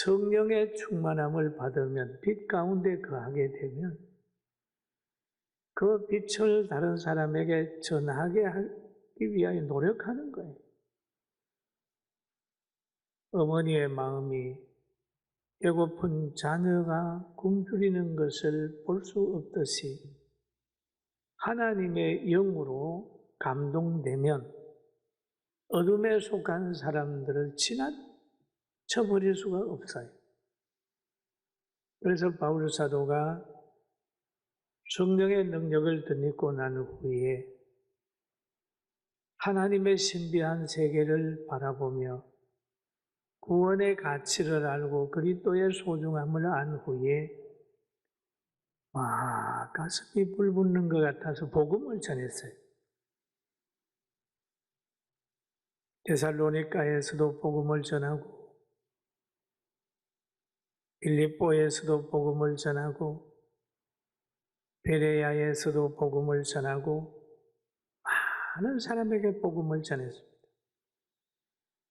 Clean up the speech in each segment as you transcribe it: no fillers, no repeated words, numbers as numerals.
성령의 충만함을 받으면, 빛 가운데 거하게 되면 그 빛을 다른 사람에게 전하게 하기 위하여 노력하는 거예요. 어머니의 마음이 배고픈 자녀가 굶주리는 것을 볼 수 없듯이 하나님의 영으로 감동되면 어둠에 속한 사람들을 지나쳐버릴 수가 없어요. 그래서 바울 사도가 성령의 능력을 덧입고 난 후에 하나님의 신비한 세계를 바라보며 구원의 가치를 알고 그리스도의 소중함을 안 후에 가슴이 불붙는 것 같아서 복음을 전했어요. 데살로니가에서도 복음을 전하고 빌립보에서도 복음을 전하고 베레야에서도 복음을 전하고 많은 사람에게 복음을 전했습니다.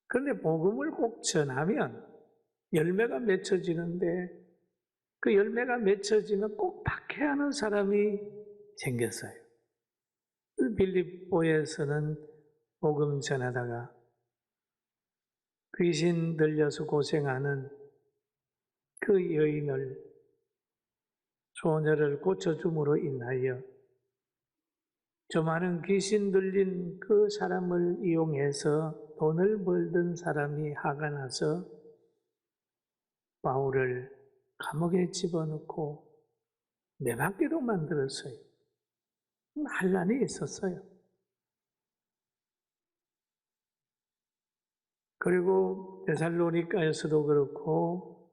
그런데 복음을 꼭 전하면 열매가 맺혀지는데 그 열매가 맺혀지면 꼭 박해하는 사람이 생겼어요. 빌립보에서는 복음 전하다가 귀신 들려서 고생하는 그 여인을 소녀를 고쳐줌으로 인하여 저 많은 귀신 들린 그 사람을 이용해서 돈을 벌던 사람이 화가 나서 바울을 감옥에 집어넣고 매맞게도 만들었어요. 환란이 있었어요. 그리고 데살로니가에서도 그렇고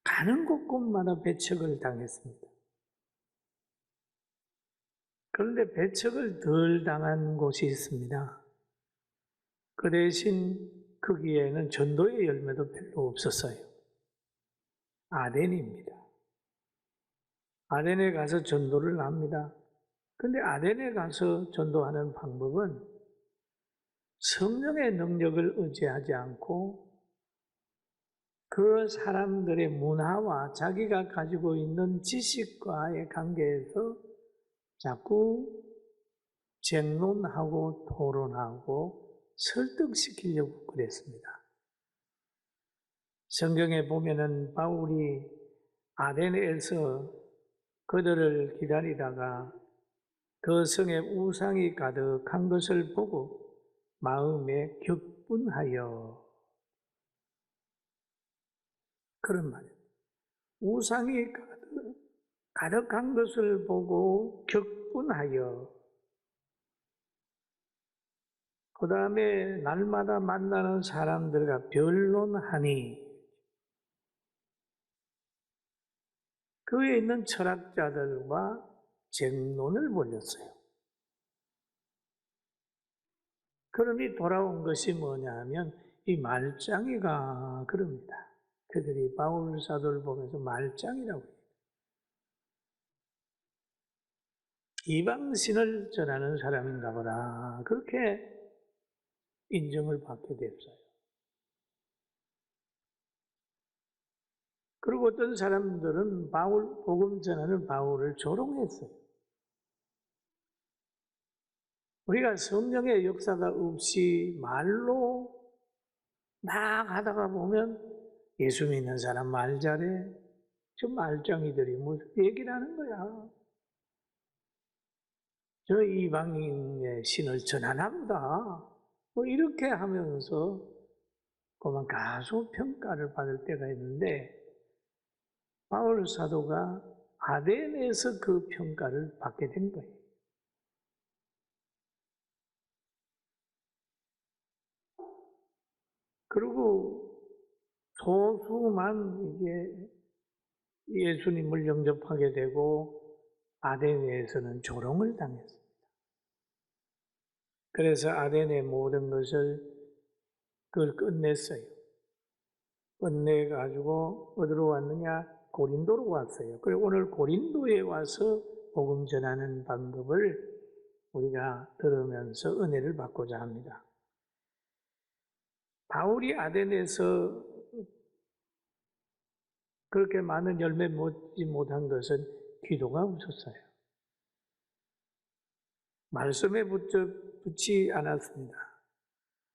가는 곳곳마다 배척을 당했습니다. 그런데 배척을 덜 당한 곳이 있습니다. 그 대신 거기에는 전도의 열매도 별로 없었어요. 아덴입니다. 아덴에 가서 전도를 합니다. 그런데 아덴에 가서 전도하는 방법은 성령의 능력을 의지하지 않고 그 사람들의 문화와 자기가 가지고 있는 지식과의 관계에서 자꾸 쟁론하고 토론하고 설득시키려고 그랬습니다. 성경에 보면은 바울이 아덴에서 그들을 기다리다가 그 성에 우상이 가득한 것을 보고 마음에 격분하여, 그런 말이에요. 우상이 가득한 것을 보고 격분하여 그 다음에 날마다 만나는 사람들과 변론하니 그 위에 있는 철학자들과 쟁론을 벌였어요. 그러니 돌아온 것이 뭐냐 하면 이 말짱이가 그럽니다. 그들이 바울 사도를 보면서 말짱이라고 해요. 이방신을 전하는 사람인가 보다, 그렇게 인정을 받게 됐어요. 그리고 어떤 사람들은 복음 전하는 바울을 조롱했어요. 우리가 성령의 역사가 없이 말로 막 하다가 보면 예수 믿는 사람 말 잘해. 저 말짱이들이 무슨 얘기를 하는 거야. 저 이방인의 신을 전하나 보다. 뭐 이렇게 하면서 그만 가소평가를 받을 때가 있는데 바울 사도가 아덴에서 그 평가를 받게 된 거예요. 그리고 소수만 이제 예수님을 영접하게 되고 아덴에서는 조롱을 당했습니다. 그래서 아덴의 모든 것을 그걸 끝냈어요. 끝내가지고 어디로 왔느냐? 고린도로 왔어요. 그리고 오늘 고린도에 와서 복음 전하는 방법을 우리가 들으면서 은혜를 받고자 합니다. 바울이 아덴에서 그렇게 많은 열매 맺지 못한 것은 기도가 없었어요. 말씀에 붙지 않았습니다.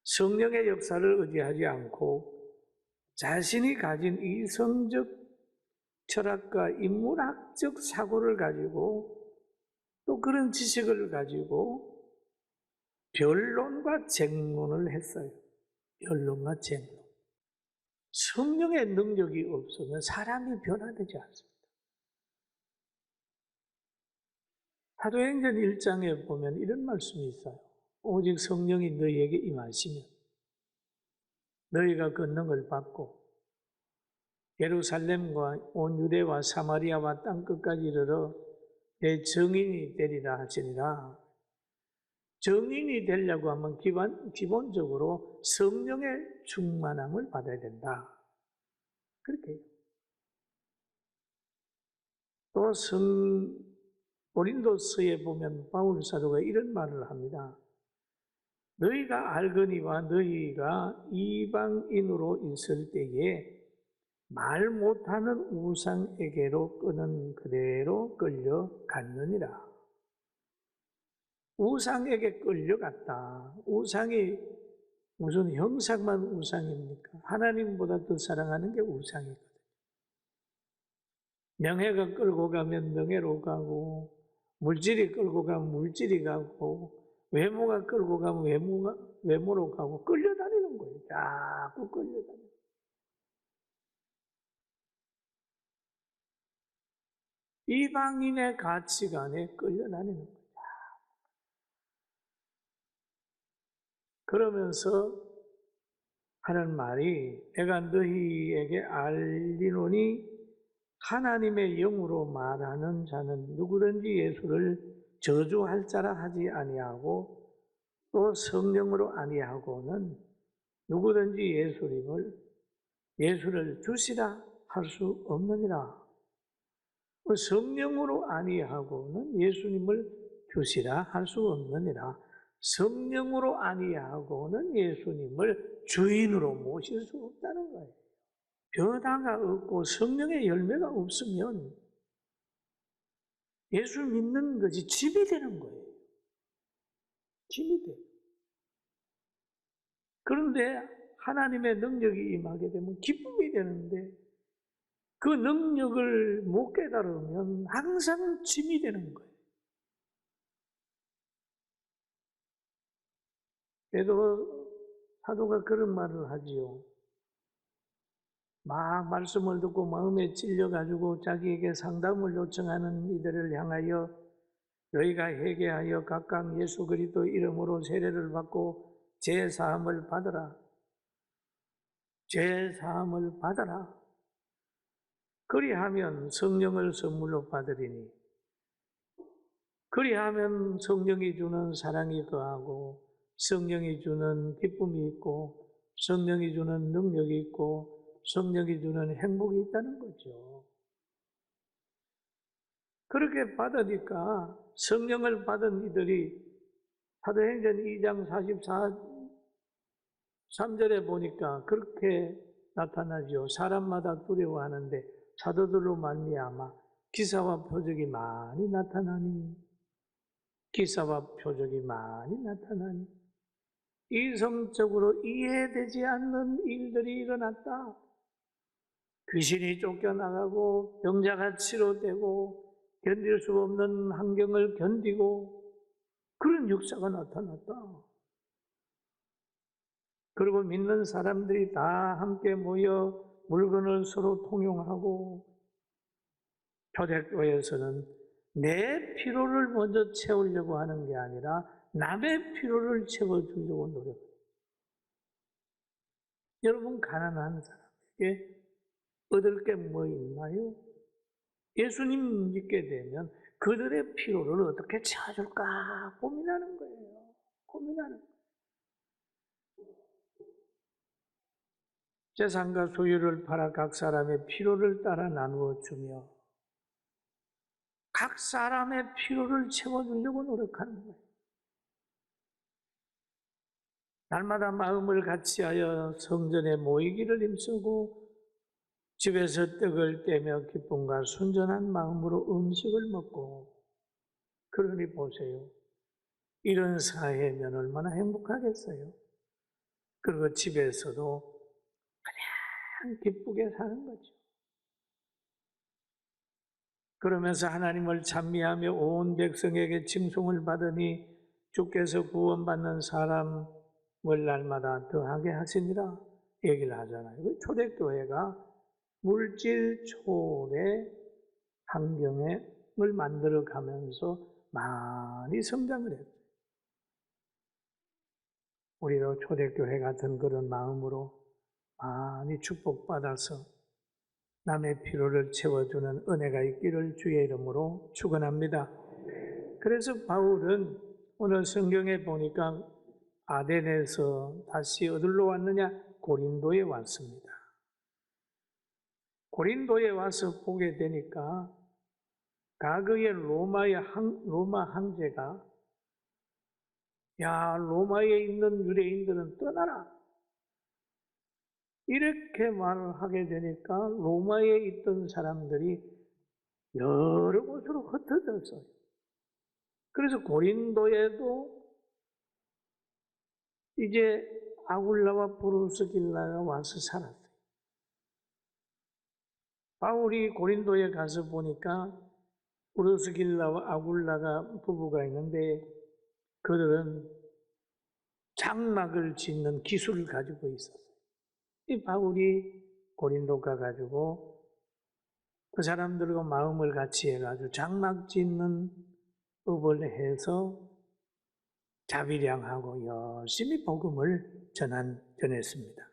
성령의 역사를 의지하지 않고 자신이 가진 이성적 철학과 인문학적 사고를 가지고 또 그런 지식을 가지고 변론과 쟁론을 했어요. 변론과 쟁론. 성령의 능력이 없으면 사람이 변화되지 않습니다. 사도행전 1장에 보면 이런 말씀이 있어요. 오직 성령이 너희에게 임하시면 너희가 권능을 받고 예루살렘과 온 유대와 사마리아와 땅끝까지 이르러 내 증인이 되리라 하시니라. 증인이 되려고 하면 기본적으로 성령의 충만함을 받아야 된다. 그렇게 해요. 또 고린도서에 보면 바울 사도가 이런 말을 합니다. 너희가 알거니와 너희가 이방인으로 있을 때에 말 못하는 우상에게로 끄는 그대로 끌려갔느니라. 우상에게 끌려갔다. 우상이 무슨 형상만 우상입니까? 하나님보다 더 사랑하는 게 우상이거든요. 명예가 끌고 가면 명예로 가고, 물질이 끌고 가면 물질이 가고, 외모가 끌고 가면 외모로 가고, 끌려다니는 거예요. 자꾸 끌려다니는. 이방인의 가치관에 끌려다니는 거예요. 그러면서 하는 말이 내가 너희에게 알리노니 하나님의 영으로 말하는 자는 누구든지 예수를 저주할 자라 하지 아니하고 또 성령으로 아니하고는 누구든지 예수를 주시라 할 수 없느니라. 성령으로 아니하고는 예수님을 주시라 할 수 없느니라. 성령으로 아니하고는 예수님을 주인으로 모실 수 없다는 거예요. 변화가 없고 성령의 열매가 없으면 예수 믿는 것이 짐이 되는 거예요. 짐이 돼요. 그런데 하나님의 능력이 임하게 되면 기쁨이 되는데 그 능력을 못 깨달으면 항상 짐이 되는 거예요. 베드로 사도가 그런 말을 하지요. 막 말씀을 듣고 마음에 찔려가지고 자기에게 상담을 요청하는 이들을 향하여 너희가 회개하여 각각 예수 그리스도 이름으로 세례를 받고 죄사함을 받으라. 죄사함을 받아라. 그리하면 성령을 선물로 받으리니 그리하면 성령이 주는 사랑이 거하고 성령이 주는 기쁨이 있고 성령이 주는 능력이 있고 성령이 주는 행복이 있다는 거죠. 그렇게 받으니까 성령을 받은 이들이 사도행전 2장 43절에 보니까 그렇게 나타나죠. 사람마다 두려워하는데 사도들로 말미암아 기사와 표적이 많이 나타나니 이성적으로 이해되지 않는 일들이 일어났다. 귀신이 쫓겨나가고 병자가 치료되고 견딜 수 없는 환경을 견디고 그런 역사가 나타났다. 그리고 믿는 사람들이 다 함께 모여 물건을 서로 통용하고 초대교회에서는 내 필요를 먼저 채우려고 하는 게 아니라 남의 필요를 채워주려고 노력해요. 여러분 가난한 사람에게 얻을 게 뭐 있나요? 예수님 믿게 되면 그들의 필요를 어떻게 채워줄까 고민하는 거예요. 고민하는 거예요. 재산과 소유를 팔아 각 사람의 필요를 따라 나누어 주며 각 사람의 필요를 채워주려고 노력하는 거예요. 날마다 마음을 같이하여 성전에 모이기를 힘쓰고 집에서 떡을 떼며 기쁨과 순전한 마음으로 음식을 먹고, 그러니 보세요. 이런 사회면 얼마나 행복하겠어요. 그리고 집에서도 그냥 기쁘게 사는 거죠. 그러면서 하나님을 찬미하며 온 백성에게 칭송을 받으니 주께서 구원받는 사람을 날마다 더하게 하시니라 얘기를 하잖아요. 초대교회가 물질 초월의 환경을 만들어 가면서 많이 성장을 했어요. 우리도 초대교회 같은 그런 마음으로 많이 축복받아서 남의 필요를 채워주는 은혜가 있기를 주의 이름으로 축원합니다. 그래서 바울은 오늘 성경에 보니까 아덴에서 다시 어디로 왔느냐? 고린도에 왔습니다. 고린도에 와서 보게 되니까 과거의 로마 황제가 야, 로마에 있는 유대인들은 떠나라, 이렇게 말을 하게 되니까 로마에 있던 사람들이 여러 곳으로 흩어졌어요. 그래서 고린도에도 이제 아굴라와 브루스길라가 와서 살았어요. 바울이 고린도에 가서 보니까 브루스길라와 아굴라가 부부가 있는데 그들은 장막을 짓는 기술을 가지고 있었어요. 이 바울이 고린도 가가지고 그 사람들과 마음을 같이 해가지고 장막 짓는 업을 해서 자비량하고 열심히 복음을 전했습니다.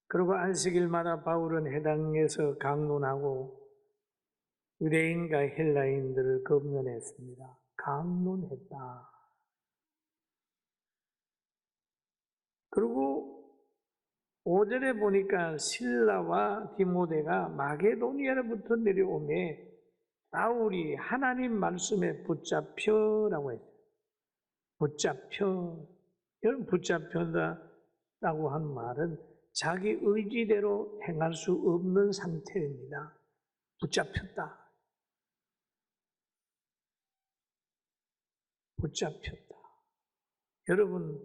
그리고 안식일마다 바울은 해당에서 강론하고 유대인과 헬라인들을 검문했습니다. 강론했다. 그리고 5절에 보니까 실라와 디모데가 마게도니아로부터 내려오매 바울이 하나님 말씀에 붙잡혀라고 했어요. 붙잡혀. 여러분, 붙잡혀다라고 한 말은 자기 의지대로 행할 수 없는 상태입니다. 붙잡혔다. 붙잡혔다. 여러분,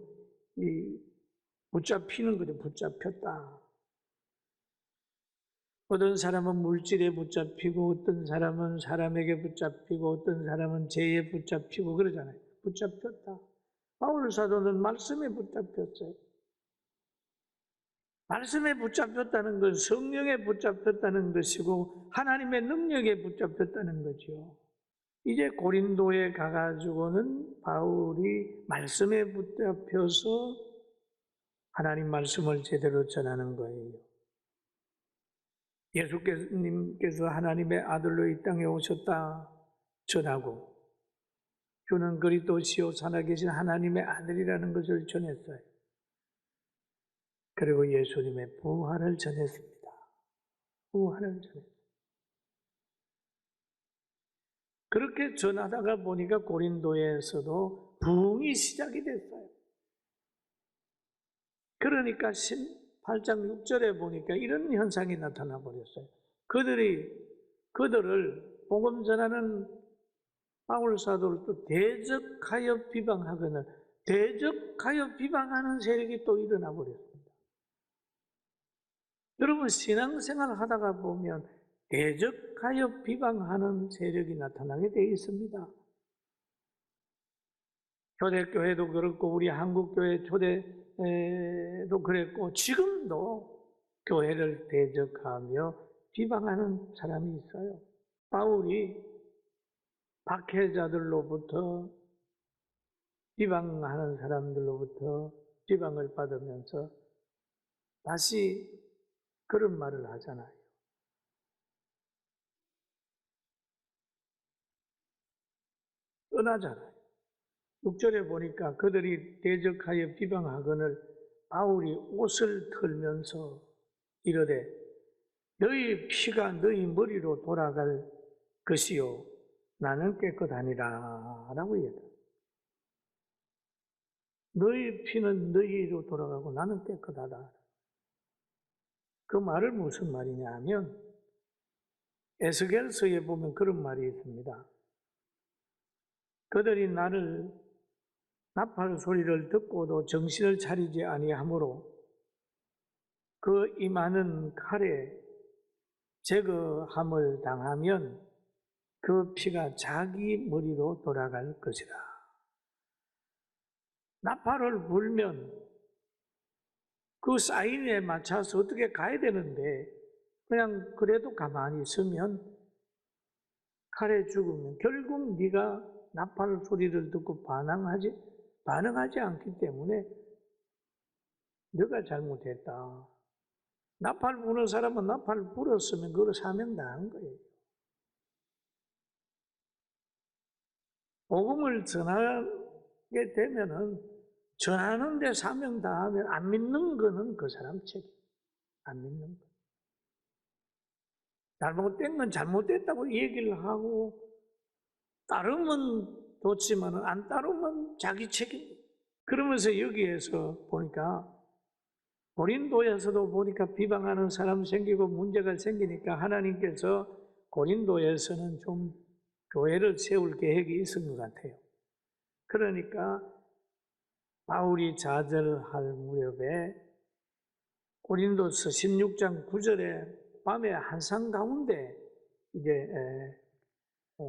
이 붙잡히는 거죠. 붙잡혔다. 어떤 사람은 물질에 붙잡히고, 어떤 사람은 사람에게 붙잡히고, 어떤 사람은 죄에 붙잡히고 그러잖아요. 붙잡혔다. 바울 사도는 말씀에 붙잡혔어요. 말씀에 붙잡혔다는 건 성령에 붙잡혔다는 것이고 하나님의 능력에 붙잡혔다는 거죠. 이제 고린도에 가가지고는 바울이 말씀에 붙잡혀서 하나님 말씀을 제대로 전하는 거예요. 예수님께서 하나님의 아들로 이 땅에 오셨다 전하고 주는 그리스도시요 살아계신 하나님의 아들이라는 것을 전했어요. 그리고 예수님의 부활을 전했습니다. 부활을 전했습니다. 그렇게 전하다가 보니까 고린도에서도 부흥이 시작이 됐어요. 그러니까 8장 6절에 보니까 이런 현상이 나타나 버렸어요. 그들을 복음 전하는 바울 사도를 또 대적하여 비방하는 세력이 또 일어나 버렸습니다. 여러분, 신앙생활 하다가 보면 대적하여 비방하는 세력이 나타나게 되어 있습니다. 초대교회도 그렇고 우리 한국교회 초대도 그랬고 지금도 교회를 대적하며 비방하는 사람이 있어요. 바울이 박해자들로부터 비방하는 사람들로부터 비방을 받으면서 다시 그런 말을 하잖아요. 떠나잖아요. 6절에 보니까 그들이 대적하여 비방하거늘 바울이 옷을 털면서 이르되 너희 피가 너희 머리로 돌아갈 것이요 나는 깨끗하니라 라고 얘기해요. 너희 피는 너희로 돌아가고 나는 깨끗하다. 그 말을 무슨 말이냐 하면 에스겔서에 보면 그런 말이 있습니다. 그들이 나를 나팔 소리를 듣고도 정신을 차리지 아니하므로 그 이 많은 칼에 제거함을 당하면 그 피가 자기 머리로 돌아갈 것이라. 나팔을 불면 그 사인에 맞춰서 어떻게 가야 되는데 그냥 그래도 가만히 있으면 칼에 죽으면 결국 네가 나팔 소리를 듣고 반응하지 않기 때문에 네가 잘못했다. 나팔 부는 사람은 나팔 불었으면 그걸 사명당한 거예요. 복음을 전하게 되면은 전하는데 사명당하면 안 믿는 거는 그 사람 책임. 안 믿는 거. 잘못된 건 잘못됐다고 얘기를 하고 따르면 좋지만 안 따르면 자기 책임. 그러면서 여기에서 보니까 고린도에서도 보니까 비방하는 사람 생기고 문제가 생기니까 하나님께서 고린도에서는 좀 교회를 세울 계획이 있은 것 같아요. 그러니까 바울이 좌절할 무렵에 고린도서 16장 9절에 밤에 한상 가운데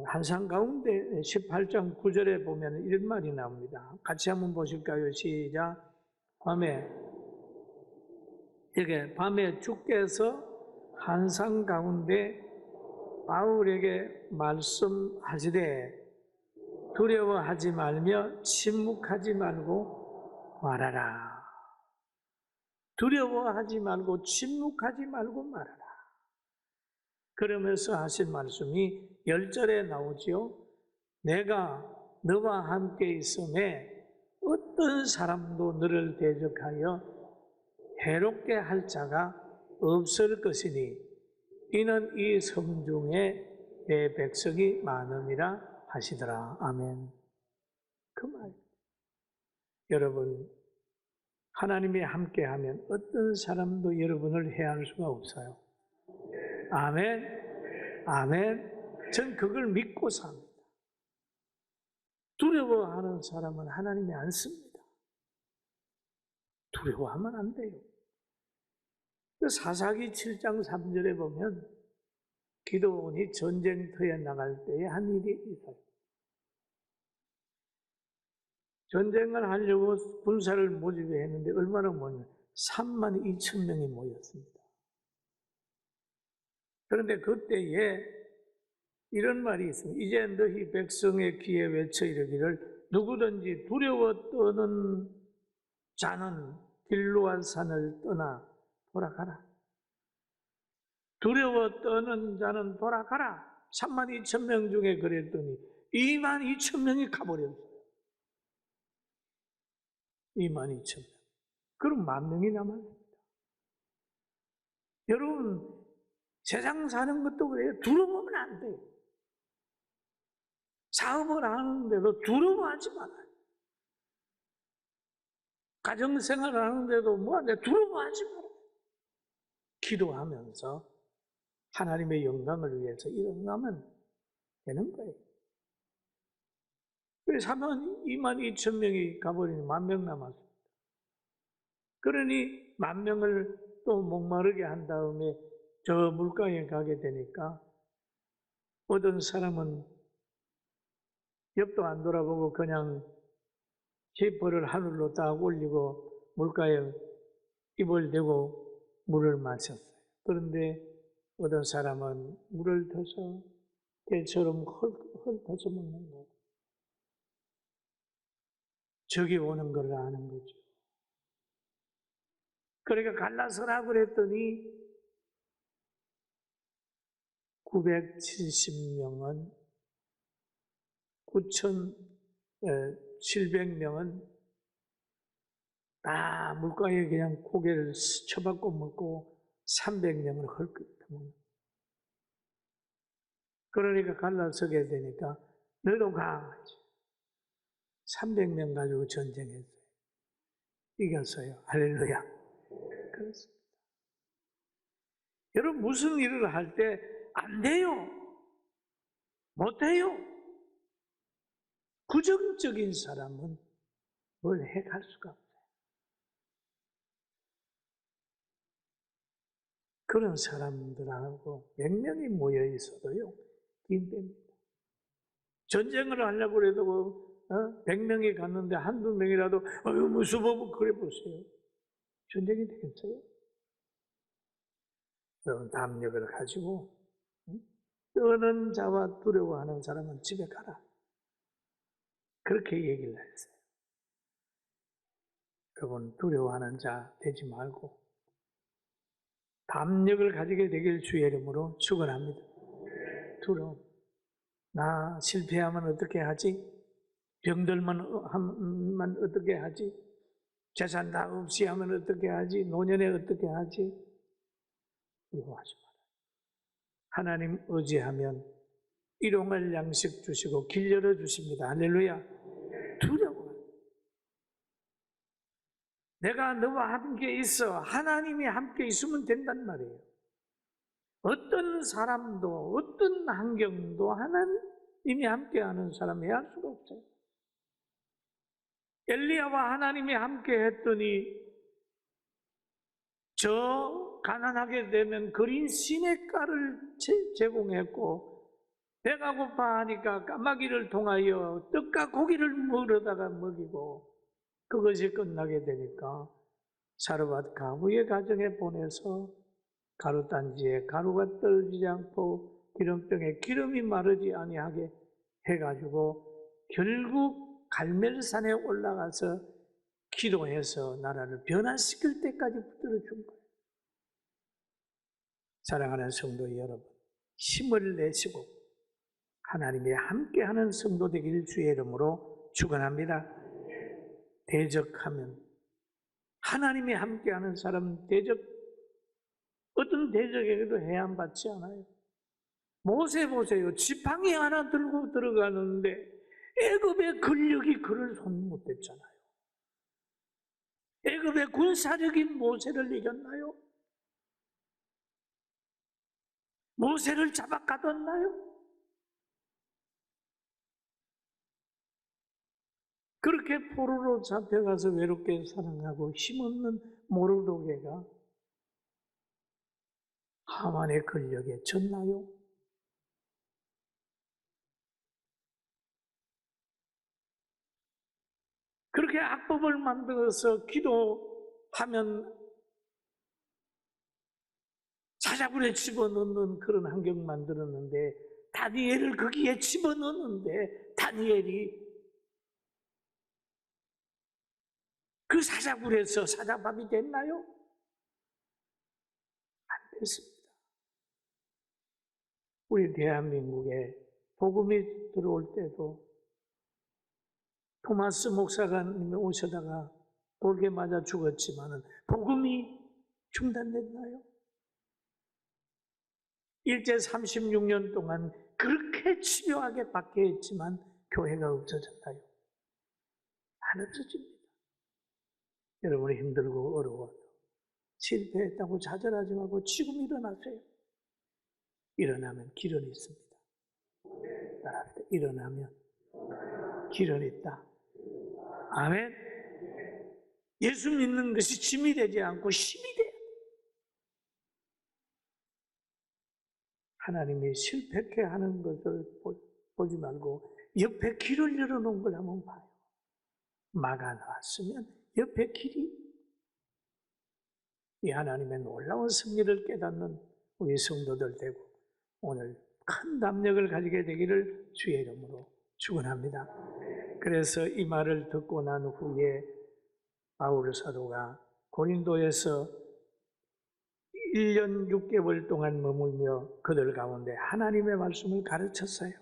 한상 가운데 18장 9절에 보면 이런 말이 나옵니다. 같이 한번 보실까요? 시작. 밤에 주께서 한상 가운데 바울에게 말씀하시되 두려워하지 말며 침묵하지 말고 말하라. 두려워하지 말고 침묵하지 말고 말하라. 그러면서 하신 말씀이 10절에 나오지요. 내가 너와 함께 있음에 어떤 사람도 너를 대적하여 해롭게 할 자가 없을 것이니 이는 이 성중에 내 백성이 많음이라 하시더라. 아멘. 그 말. 여러분, 하나님이 함께하면 어떤 사람도 여러분을 해할 수가 없어요. 아멘. 아멘. 전 그걸 믿고 삽니다. 두려워하는 사람은 하나님이 안 씁니다. 두려워하면 안 돼요. 사사기 7장 3절에 보면 기드온이 전쟁터에 나갈 때에 한 일이 있어요. 전쟁을 하려고 군사를 모집했는데 얼마나 모였냐? 3만 2천 명이 모였습니다. 그런데 그때에 이런 말이 있습니다. 이제 너희 백성의 귀에 외쳐 이르기를 누구든지 두려워 떠는 자는 길루안 산을 떠나 돌아가라. 두려워 떠는 자는 돌아가라. 3만 2천 명 중에 그랬더니 2만 2천 명이 가버렸어요. 2만 2천 명. 그럼 1,000,000명이 남았습니다. 여러분, 세상 사는 것도 그래요. 두려워하면 안 돼요. 사업을 하는데도 두려워하지 말아요. 가정생활을 하는데도 뭐하는데 두려워하지 말아요. 기도하면서 하나님의 영광을 위해서 일어나면 되는 거예요. 그래서 2만 2천 명이 가버리니 10,000명 남았습니다. 그러니 10,000명을 또 목마르게 한 다음에 저 물가에 가게 되니까 어떤 사람은 옆도 안 돌아보고 그냥 지퍼를 하늘로 딱 올리고 물가에 입을 대고 물을 마셨어요. 그런데 어떤 사람은 물을 터서 개처럼 훑어서 먹는 거예요. 적이 오는 걸 아는 거죠. 그러니까 갈라서라고 그랬더니 970명은 9,700명은 다 물가에 그냥 고개를 쳐박고 먹고 300명은 헐끗 먹는. 그러니까 갈라서게 되니까 너도 가. 300명 가지고 전쟁했어요. 이겼어요. 할렐루야. 그렇습니다. 여러분 무슨 일을 할 때 안 돼요, 못 해요, 부정적인 사람은 뭘 해갈 수가 없어요. 그런 사람들하고 100명이 모여 있어도요, 긴 뺍니다. 전쟁을 하려고 해도 100명이 갔는데 한두 명이라도 무서워 그래 보세요. 전쟁이 되겠어요? 여러분 담력을 가지고 떠는 자와 두려워하는 사람은 집에 가라. 그렇게 얘기를 했어요. 여러분 두려워하는 자 되지 말고 담력을 가지게 되길 주의 이름으로 축원합니다. 두려움. 나 실패하면 어떻게 하지? 병들면 하면 어떻게 하지? 재산 다 없이 하면 어떻게 하지? 노년에 어떻게 하지? 두려워하지 마라. 하나님 의지하면 일용할 양식 주시고 길 열어주십니다. 할렐루야. 두려워. 내가 너와 함께 있어. 하나님이 함께 있으면 된단 말이에요. 어떤 사람도 어떤 환경도 하나님이 함께하는 사람이 할 수가 없어요. 엘리야와 하나님이 함께 했더니 저 가난하게 되면 그린 시냇가를 제공했고 배가 고파하니까 까마귀를 통하여 떡과 고기를 물어다가 먹이고 그것이 끝나게 되니까 사르밧 가부의 가정에 보내서 가루단지에 가루가 떨어지지 않고 기름병에 기름이 마르지 아니하게 해가지고 결국 갈멜산에 올라가서 기도해서 나라를 변화시킬 때까지 붙들어 준 거예요. 사랑하는 성도 여러분, 힘을 내시고 하나님이 함께하는 성도 되길 주의 이름으로 축원합니다. 대적하면 하나님이 함께하는 사람 대적 어떤 대적에게도 해안받지 않아요. 모세 보세요. 지팡이 하나 들고 들어가는데 애굽의 권력이 그를 손 못 댔잖아요. 애굽의 군사력이 모세를 이겼나요? 모세를 잡아가뒀나요? 그렇게 포로로 잡혀가서 외롭게 살아가고 힘없는 모르도게가 하만의 권력에 졌나요? 그렇게 악법을 만들어서 기도하면 사자굴에 집어넣는 그런 환경 만들었는데 다니엘을 거기에 집어넣었는데 다니엘이 그 사자굴에서 사자밥이 됐나요? 안 됐습니다. 우리 대한민국에 복음이 들어올 때도 토마스 목사가 오셔다가 돌게 맞아 죽었지만은 복음이 중단됐나요? 일제 36년 동안 그렇게 치료하게 받게 했지만 교회가 없어졌나요? 안 없어집니다. 여러분이 힘들고 어려워도 실패했다고 좌절하지 말고 지금 일어나세요. 일어나면 길은 있습니다. 일어나면 길은 있다. 아멘. 예수 믿는 것이 짐이 되지 않고 힘이 돼요. 하나님이 실패케 하는 것을 보지 말고 옆에 길을 열어놓은 걸 한번 봐요. 막아 놨으면 옆에 길이 이 하나님의 놀라운 승리를 깨닫는 우리 성도들 되고 오늘 큰 담력을 가지게 되기를 주의 이름으로 축원합니다. 그래서 이 말을 듣고 난 후에 바울 사도가 고린도에서 1년 6개월 동안 머물며 그들 가운데 하나님의 말씀을 가르쳤어요.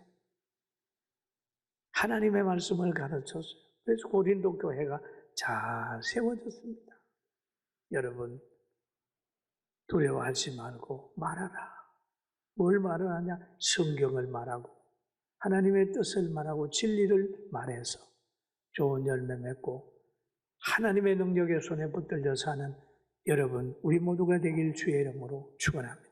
하나님의 말씀을 가르쳤어요. 그래서 고린도 교회가 잘 세워졌습니다. 여러분 두려워하지 말고 말하라. 뭘 말하냐? 성경을 말하고 하나님의 뜻을 말하고 진리를 말해서 좋은 열매 맺고 하나님의 능력의 손에 붙들려 사는 여러분 우리 모두가 되길 주의 이름으로 축원합니다.